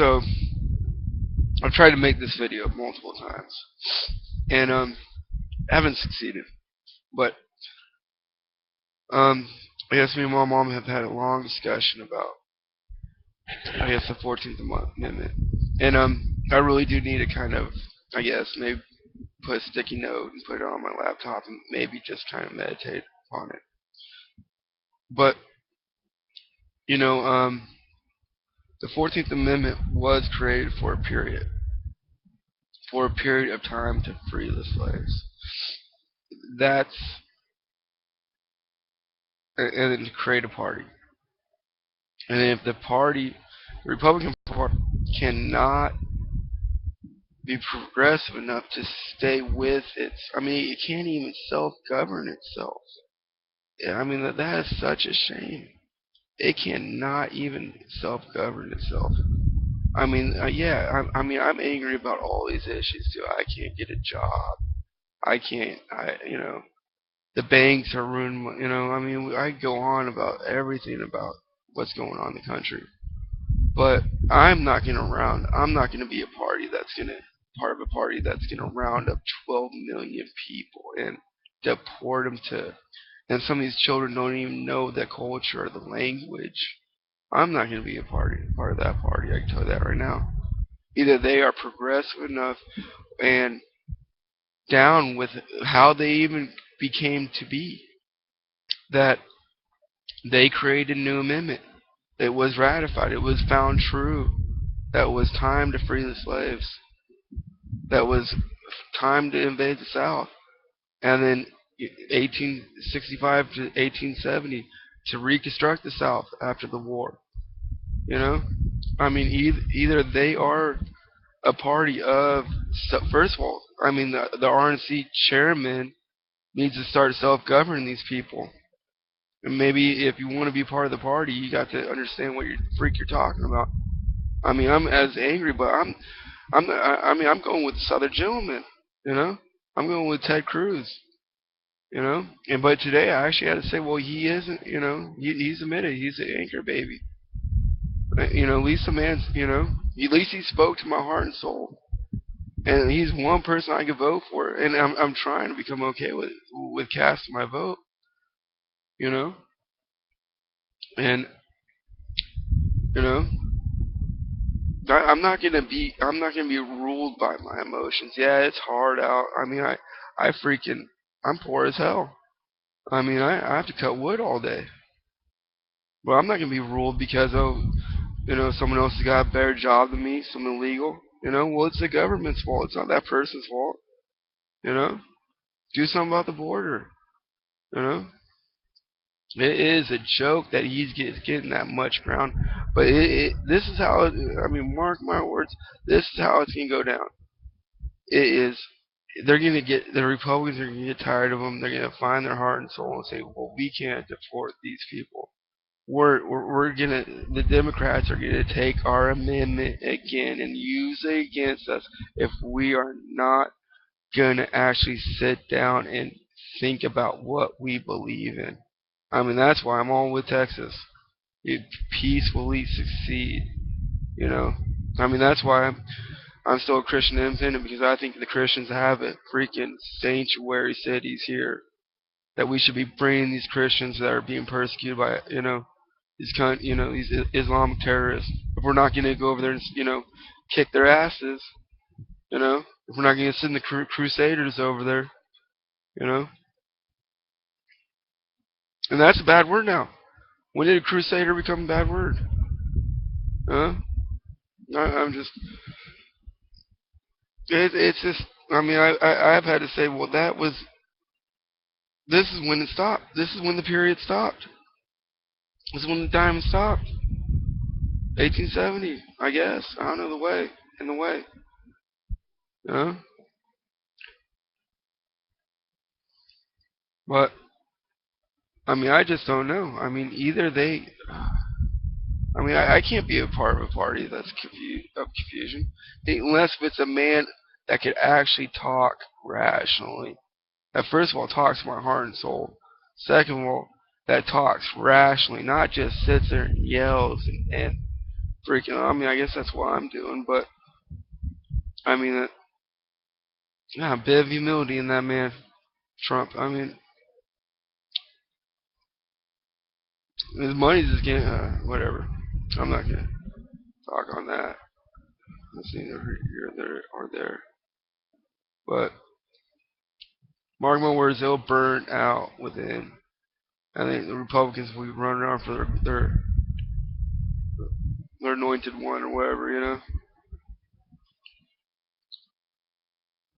So I've tried to make this video multiple times, and haven't succeeded. But I guess me and my mom have had a long discussion about, I guess, the 14th Amendment, and I really do need to kind of, I guess, maybe put a sticky note and put it on my laptop and maybe just kind of meditate on it. But you know, the 14th Amendment was created for a period of time to free the slaves. That's and then to create a party. And if the Republican Party, cannot be progressive enough to stay with its, I mean, it can't even self-govern itself. I mean, that is such a shame. It cannot even self-govern itself. I mean, yeah, I mean, I'm angry about all these issues too. I can't get a job. The banks are ruining, I mean, I go on about everything about what's going on in the country. But I'm not going to be part of a party that's going to round up 12 million people and deport them and some of these children don't even know the culture or the language. I'm not going to be part of that party. I can tell you that right now. Either they are progressive enough and down with how they even became to be, that they created a new amendment. It was ratified. It was found true. That it was time to free the slaves. That was time to invade the South. And then 1865 to 1870 to reconstruct the South after the war. I mean, either they are a party of, first of all, I mean, the RNC chairman needs to start self-governing these people. And maybe if you want to be part of the party, you got to understand what you're talking about. I mean, I'm as angry, but I'm going with this other gentleman. I'm going with Ted Cruz. But today I actually had to say, well, he isn't. He's admitted he's an anchor baby. At least the man's. At least he spoke to my heart and soul. And he's one person I could vote for, and I'm trying to become okay with casting my vote. And I'm not gonna be ruled by my emotions. Yeah, it's hard out. I mean, I'm poor as hell. I mean, I have to cut wood all day. But I'm not gonna be ruled because someone else has got a better job than me, some illegal. Well, it's the government's fault. It's not that person's fault. Do something about the border. You know, it is a joke that he's getting that much ground. But this is how. I mean, mark my words. This is how it's gonna go down. It is. The Republicans are gonna get tired of them. They're gonna find their heart and soul and say, "Well, we can't deport these people. The Democrats are gonna take our amendment again and use it against us if we are not gonna actually sit down and think about what we believe in." I mean, that's why I'm all with Texas. You peacefully succeed. You know, I mean, that's why I'm still a Christian independent, because I think the Christians have a freaking sanctuary cities here that we should be bringing these Christians that are being persecuted by these Islamic terrorists. If we're not going to go over there and kick their asses, if we're not going to send the crusaders over there, you know, and that's a bad word now. When did a crusader become a bad word? Huh? I'm just. It's just. I mean, I've had to say, well, this is when it stopped. This is when the period stopped. This is when the diamond stopped. 1870, I guess. I don't know in the way. But I mean, I just don't know. I mean, either they. I mean, I can't be a part of a party that's of confusion, unless it's a man that could actually talk rationally. That first of all talks to my heart and soul. Second of all, that talks rationally, not just sits there and yells and freaking. I mean, I guess that's what I'm doing, but I mean, yeah, a bit of humility in that man, Trump. I mean, his money's just getting whatever. I'm not gonna talk on that. That's neither here there or there. But mark my words, they'll burn out within. I think the Republicans will be running around for their anointed one or whatever, you know.